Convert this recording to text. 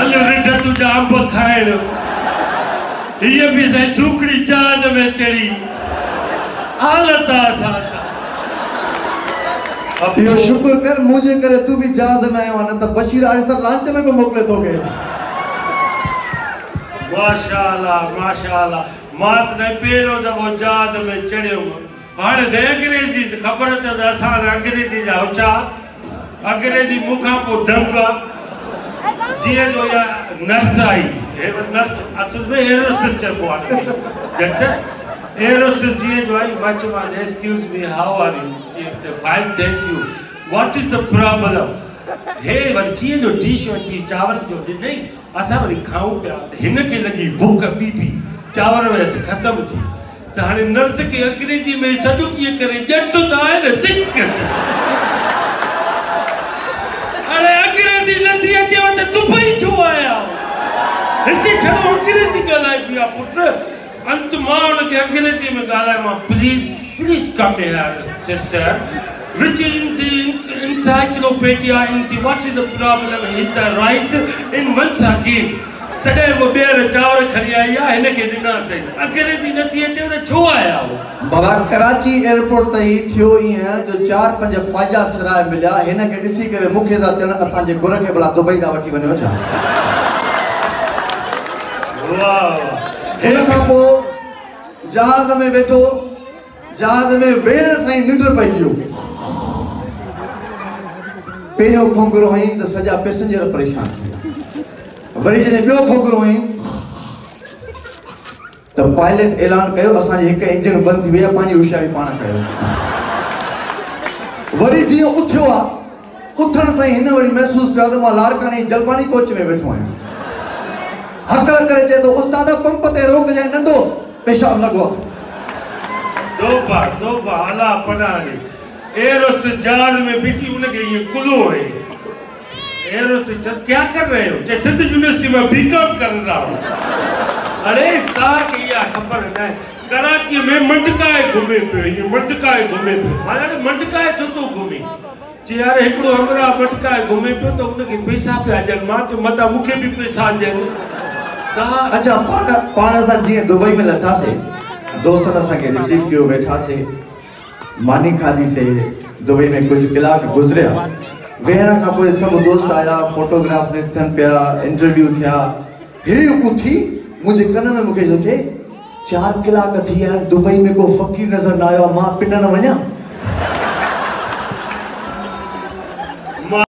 हल रिढ तुझा अंब खाइण ये भी सही सूखड़ी जहाज में चढ़ी हालत आसा यो शुक्र कर मुझे करे तू भी जहाज में आयो न त बशीर आले सर लांच में को मोकले तोके माशाअल्लाह मात से पेरो दफो जहाज में चढ़ियो हाणे दे अंग्रेजी से खबर त असा अंग्रेजी जा होशियार अंग्रेजी मुखा पो दंगा जिए जो या नर्स आई नर्स असल में एरो सिस्टर को आने जट एरो सिस्टर जिए जो आई मच मान excuse me how are you fine thank you what is the problem हे वर जिए जो डिश वची चावर जो नहीं असा वरी खाऊं पिया हिन के लगी भूख बीपी चावर वैसे खत्म थी त हाणे नर्स के अंग्रेजी में सडु किए करे जट त आए न दिक्कत अरे अंग्रेजी नथी अचे त दुबई छो आया हिते छड़ो अंग्रेजी ॻाल्हाए पिया पुट अंत मां उनखे अंग्रेजी में ॻाल्हाए मां please come here sister which in the encyclopedia in the what is the problem is the rice in once again तडे वो बेर चावर खड़ी आई है हिन के दिना तई अंग्रेजी नथी अचे त छो आया बाबा कराची एयरपोर्ट तई थियो ई है जो 4-5 ख्वाजा सराय मिलिया हिन के ॾिसी करे मुखे दा चण असां जे गुर खे भला दुबई दा वठी वञो छा वाह हिन खां पो जहाज में बैठो जहाज में वेड़ साईं निंड पई गयो पहिरियों खोंगरो हई त सॼा पैसेंजर परेशान थी वरी जॾहिं ॿियो खोंगरो हई त पायलट ऐलान कयो असांजे हिकु इंजन बंदि थी वई आहे पंहिंजी होशियारी पाण कयो वरी जीअं उथियो आहे उथण सां हिन वरी महसूस कयो त मां लाड़कानी जलपानी कोच में वेठो आहियां हकल करे चए थो उस्ताद पंप ते रोक जाए नंढो पेशाब लॻो दोबा अला पनानी एरोस जहाज में बिठी उनके ये कुलो है एरोस क्या कर रहे हो जैसे सिंध यूनिवर्सिटी में बीकॉम कर रहा हूँ अरे का किया खबर नहीं कराची में मंडकाए घूमे पे ये मंडकाए घूमे पे माने मंडकाए छो तो घूमे जे यार एकड़ो हमरा मंडकाए घूमे पे तो उनके पैसा पे आ जन मां तो मता मुखे भी पैसा दे ता अच्छा पाण सा जी दुबई में लथा से दोस्तन असा के रिसीव कियो बैठा से मानी खादी से दुबई में कुछ कलाक गुजरिया वेहण का पोइ सब दोस्त आया फोटोग्राफ निकन पिया इंटरव्यू थिया हेरी उथी मुझे कन में मुके जो थे 4 कलाक थी यार दुबई में को फकीर नजर ना आयो मां पिन न वणा